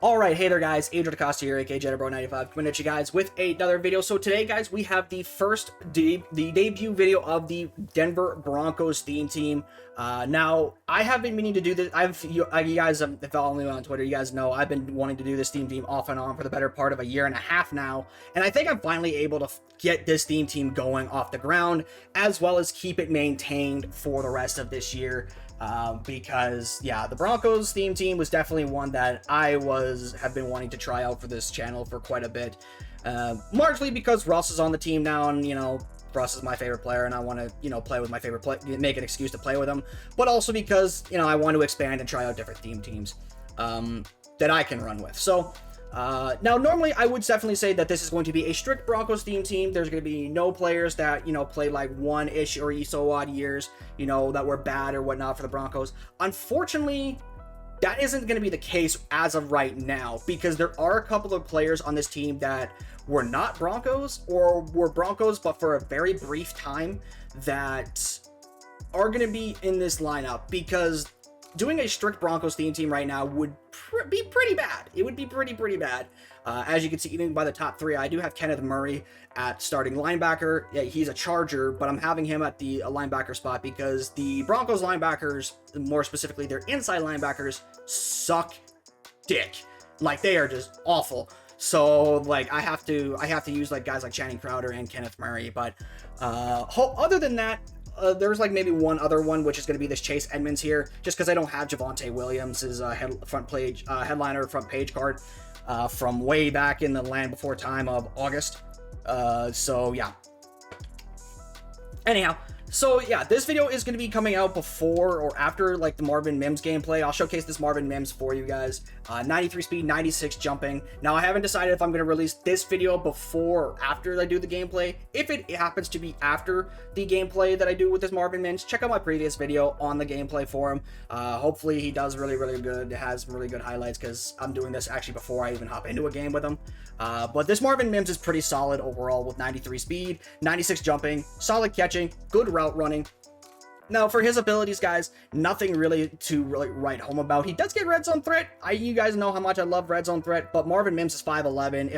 Alright, hey there guys, Adrian DaCosta here, aka JetterBro95, coming at you guys with another video. So today guys, we have the debut video of the Denver Broncos theme team. Now, I have been meaning to do this. You guys have followed me on Twitter, you guys know I've been wanting to do this theme team off and on for the better part of a year and a half now. And I think I'm finally able to get this theme team going off the ground, as well as keep it maintained for the rest of this year. Because yeah, the Broncos theme team was definitely one that I have been wanting to try out for this channel for quite a bit, largely because Russ is on the team now, and you know, Russ is my favorite player, and I want to, you know, play with my favorite player, make an excuse to play with him, but also because, you know, I want to expand and try out different theme teams that I can run with. So now, normally I would definitely say that this is going to be a strict Broncos theme team. There's going to be no players that, you know, play like one-ish or so odd years, you know, that were bad or whatnot for the Broncos. Unfortunately, that isn't going to be the case as of right now, because there are a couple of players on this team that were not Broncos or were Broncos, but for a very brief time, that are going to be in this lineup, because doing a strict Broncos theme team right now would be pretty bad. It would be pretty bad. As you can see, even by the top three, I do have Kenneth Murray at starting linebacker. Yeah, he's a Charger, but I'm having him at the linebacker spot because the Broncos linebackers, more specifically their inside linebackers, suck dick. Like, they are just awful. So like I have to use like guys like Channing Crowder and Kenneth Murray. But other than that, there's like maybe one other one, which is going to be this Chase Edmonds here, just because I don't have Javonte Williams' headliner front page card from way back in the land before time of August. So yeah. Anyhow, so yeah, this video is going to be coming out before or after like the Marvin Mims gameplay. I'll showcase this Marvin Mims for you guys. 93 speed, 96 jumping. Now, I haven't decided if I'm going to release this video before or after I do the gameplay. If it happens to be after the gameplay that I do with this Marvin Mims, check out my previous video on the gameplay for him. Hopefully he does really good. It has some really good highlights, because I'm doing this actually before I even hop into a game with him. But this Marvin Mims is pretty solid overall with 93 speed, 96 jumping, solid catching, good route running. Now, for his abilities, guys, nothing really to write home about. He does get red zone threat. You guys know how much I love red zone threat, but Marvin Mims is 5'11".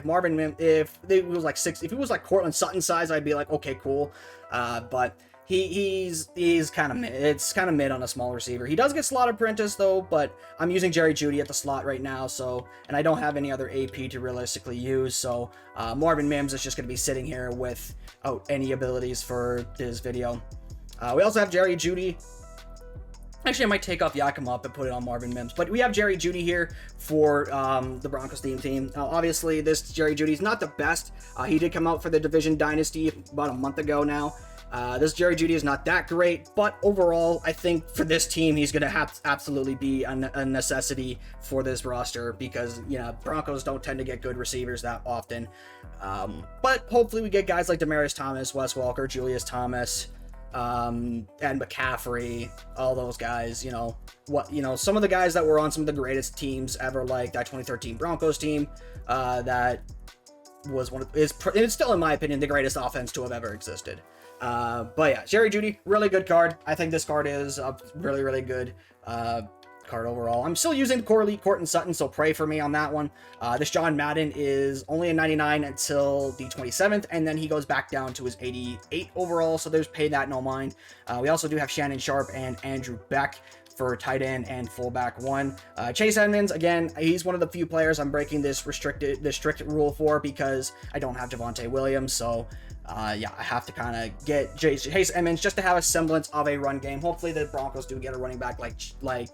If it was like if he was like Cortland Sutton size, I'd be like, okay, cool. But he's kind of mid. It's kind of mid on a small receiver. He does get slot apprentice though, but I'm using Jerry Jeudy at the slot right now, so, and I don't have any other AP to realistically use, so Marvin Mims is just going to be sitting here without any abilities for this video. We also have Jerry Jeudy. Actually, I might take off Yakima and put it on Marvin Mims. But we have Jerry Jeudy here for the Broncos theme team. Now, obviously, this Jerry Jeudy is not the best. He did come out for the Division Dynasty about a month ago now. This Jerry Jeudy is not that great, but overall, I think for this team, he's going to absolutely be a necessity for this roster, because, you know, Broncos don't tend to get good receivers that often. But hopefully we get guys like Demaryius Thomas, Wes Welker, Julius Thomas, and McCaffrey, all those guys, you know, some of the guys that were on some of the greatest teams ever, like that 2013 Broncos team, that was it's still, in my opinion, the greatest offense to have ever existed. But yeah, Jerry Jeudy, really good card. I think this card is a really good card overall. I'm still using the core elite Cortland Sutton, so pray for me on that one. This John Madden is only a 99 until the 27th, and then he goes back down to his 88 overall, so there's pay that no mind. We also do have Shannon Sharp and Andrew Beck for tight end and fullback one. Chase Edmonds, again, he's one of the few players I'm breaking this strict rule for, because I don't have Javonte Williams, so yeah, I have to kind of get Chase Edmonds just to have a semblance of a run game. Hopefully the Broncos do get a running back like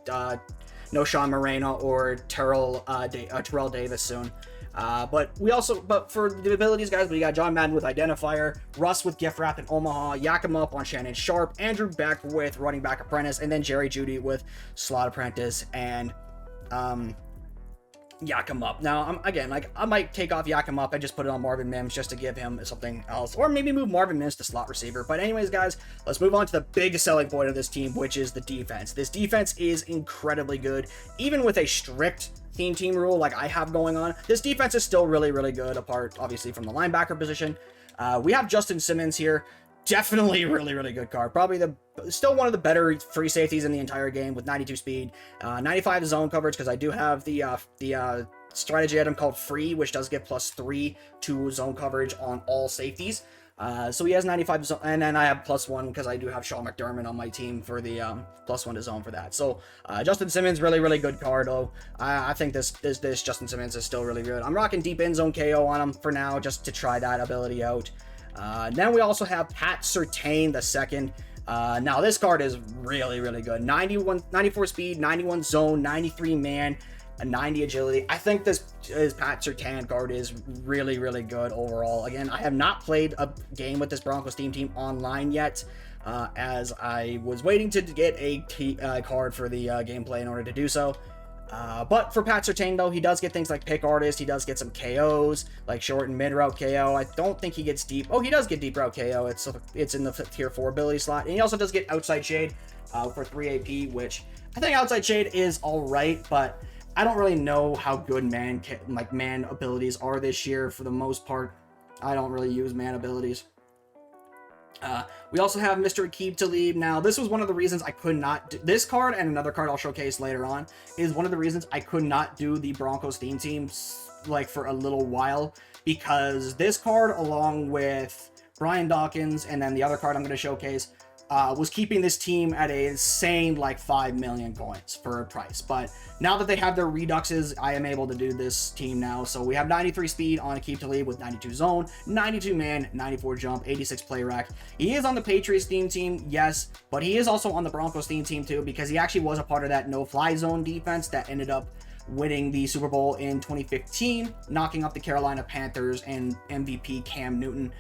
no Sean Moreno or Terrell Davis soon. But for the abilities, guys, we got John Madden with Identifier, Russ with Gift Wrap and Omaha, Yakima up on Shannon Sharp, Andrew Beck with Running Back Apprentice, and then Jerry Jeudy with Slot Apprentice and Yakima up. Now, again, like, I might take off Yakima up and just put it on Marvin Mims just to give him something else, or maybe move Marvin Mims to slot receiver. But anyways, guys, let's move on to the big selling point of this team, which is the defense. This defense is incredibly good, even with a strict theme team rule like I have going on. This defense is still really good, apart obviously from the linebacker position. We have Justin Simmons here. Definitely really good card. Probably still one of the better free safeties in the entire game with 92 speed, 95 zone coverage, because I do have the strategy item called Free, which does get +3 to zone coverage on all safeties. So he has 95 zone, and then I have +1 because I do have Sean McDermott on my team for the +1 to zone for that. So Justin Simmons, really good card though. I think this Justin Simmons is still really good. I'm rocking deep end zone KO on him for now just to try that ability out. Then we also have Pat Surtain the second. Now this card is really good. 94 speed, 91 zone, 93 man, a 90 agility. I think this Pat Surtain card is really good overall. Again, I have not played a game with this Broncos team online yet, as I was waiting to get a card for the gameplay in order to do so. But for Pat Surtain, though, he does get things like Pick Artist. He does get some KOs, like short and mid route KO. I don't think he gets deep. Oh, he does get deep route KO. It's in the tier 4 ability slot. And he also does get Outside Shade for 3 AP, which I think Outside Shade is all right, but I don't really know how good man abilities are this year. For the most part, I don't really use man abilities. We also have Mr. Aqib Talib. Now, this was one of the reasons I could not do this card, and another card I'll showcase later on is one of the reasons I could not do the Broncos theme teams like for a little while, because this card, along with Brian Dawkins and then the other card I'm going to showcase, was keeping this team at a insane like 5 million coins for a price. But now that they have their reduxes, I am able to do this team now. So we have 93 speed on Aqib Talib with 92 zone, 92 man, 94 jump, 86 play rack. He is on the Patriots theme team, yes, but he is also on the Broncos theme team too, because he actually was a part of that no-fly zone defense that ended up winning the Super Bowl in 2015, knocking up the Carolina Panthers and MVP Cam Newton.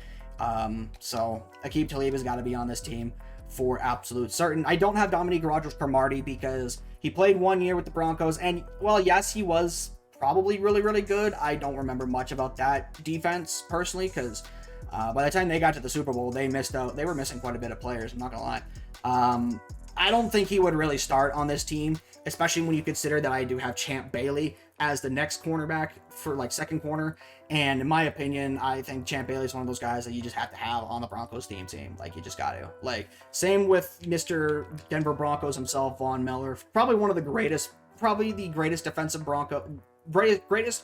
So Aqib Talib has got to be on this team for absolute certain. I don't have Dominique Rodgers-Cromartie because he played 1 year with the Broncos, and well, yes, he was probably really good. I don't remember much about that defense personally, because by the time they got to the Super Bowl, they missed out. They were missing quite a bit of players, I'm not gonna lie. I don't think he would really start on this team, especially when you consider that I do have Champ Bailey as the next cornerback for like second corner. And in my opinion, I think Champ Bailey is one of those guys that you just have to have on the Broncos team. Like, you just got to. Like, same with Mr. Denver Broncos himself, Von Miller. Probably one of the greatest, probably the greatest defensive Bronco, greatest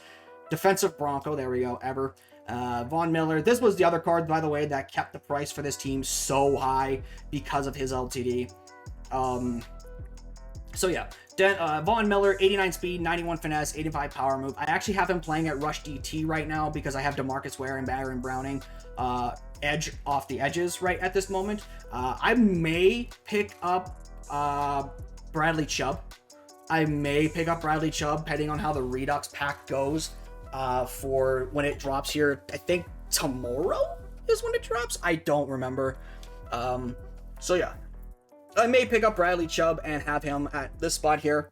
defensive Bronco, there we go, ever. Von Miller. This was the other card, by the way, that kept the price for this team so high because of his LTD. So yeah, Von Miller, 89 speed, 91 finesse, 85 power move. I actually have him playing at Rush DT right now because I have DeMarcus Ware and Baron Browning edge off the edges right at this moment. I may pick up Bradley Chubb. Depending on how the Redux pack goes for when it drops here. I think tomorrow is when it drops. I don't remember. So yeah. I may pick up Bradley Chubb and have him at this spot here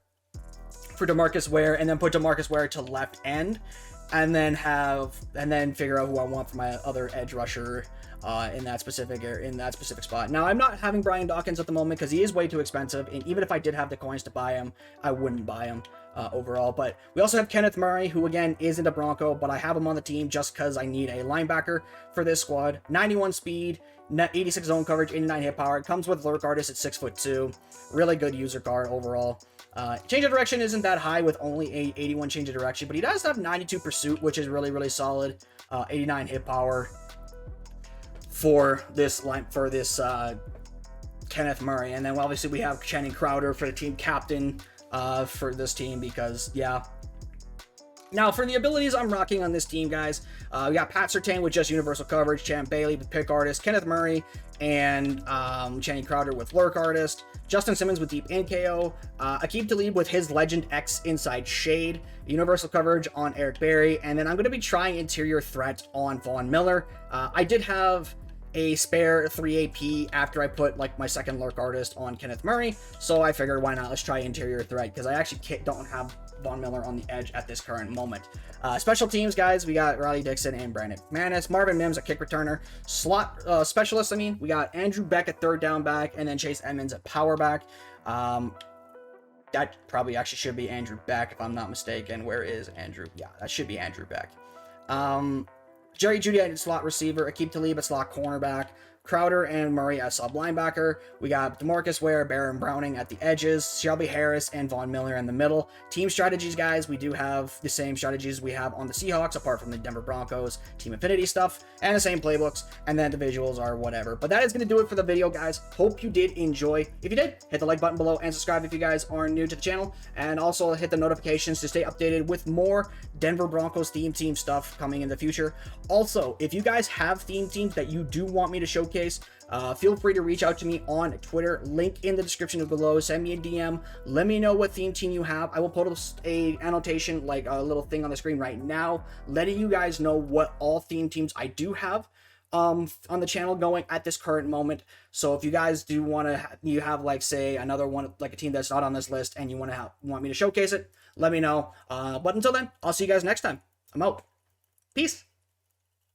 for DeMarcus Ware, and then put DeMarcus Ware to left end, and then figure out who I want for my other edge rusher in that specific spot. Now, I'm not having Brian Dawkins at the moment because he is way too expensive, and even if I did have the coins to buy him, I wouldn't buy him overall. But we also have Kenneth Murray, who again isn't a Bronco, but I have him on the team just because I need a linebacker for this squad. 91 speed, 86 zone coverage, 89 hit power. It comes with Lurk Artist at 6'2". Really good user card overall. Change of direction isn't that high with only a 81 change of direction, but he does have 92 pursuit, which is really solid. 89 hit power for this Kenneth Murray. And then obviously we have Channing Crowder for the team captain for this team, because yeah. Now, for the abilities I'm rocking on this team, guys, we got Pat Surtain with just universal coverage, Champ Bailey with Pick Artist, Kenneth Murray and Channing Crowder with Lurk Artist, Justin Simmons with Deep In KO, Aqib Talib with his Legend X Inside Shade, universal coverage on Eric Berry, and then I'm going to be trying Interior Threat on Von Miller. I did have a spare 3 AP after I put like my second Lurk Artist on Kenneth Murray, so I figured why not, let's try Interior Threat, because I actually don't have Von Miller on the edge at this current moment. Special teams, guys, we got Riley Dixon and Brandon McManus, Marvin Mims a kick returner, slot specialist, we got Andrew Beck at third down back, and then Chase Edmonds at power back. That probably actually should be Andrew Beck if I'm not mistaken. Where is Andrew? Yeah, that should be Andrew Beck. Jerry Jeudy at slot receiver, Aqib Talib at slot cornerback, Crowder and Murray as sub linebacker. We got DeMarcus Ware, Baron Browning at the edges, Shelby Harris and Von Miller in the middle. Team strategies, guys, we do have the same strategies we have on the Seahawks, apart from the Denver Broncos Team Infinity stuff, and the same playbooks, and then the visuals are whatever. But that is going to do it for the video, guys. Hope you did enjoy. If you did, hit the like button below and subscribe if you guys are new to the channel, and also hit the notifications to stay updated with more Denver Broncos theme team stuff coming in the future. Also, if you guys have theme teams that you do want me to showcase, feel free to reach out to me on Twitter. Link in the description below. Send me a DM. Let me know what theme team you have. I will post a annotation, like a little thing on the screen right now, letting you guys know what all theme teams I do have on the channel going at this current moment. So if you guys do want to, you have like, say, another one, like a team that's not on this list, and you want me to showcase it, let me know. But until then, I'll see you guys next time. I'm out. Peace.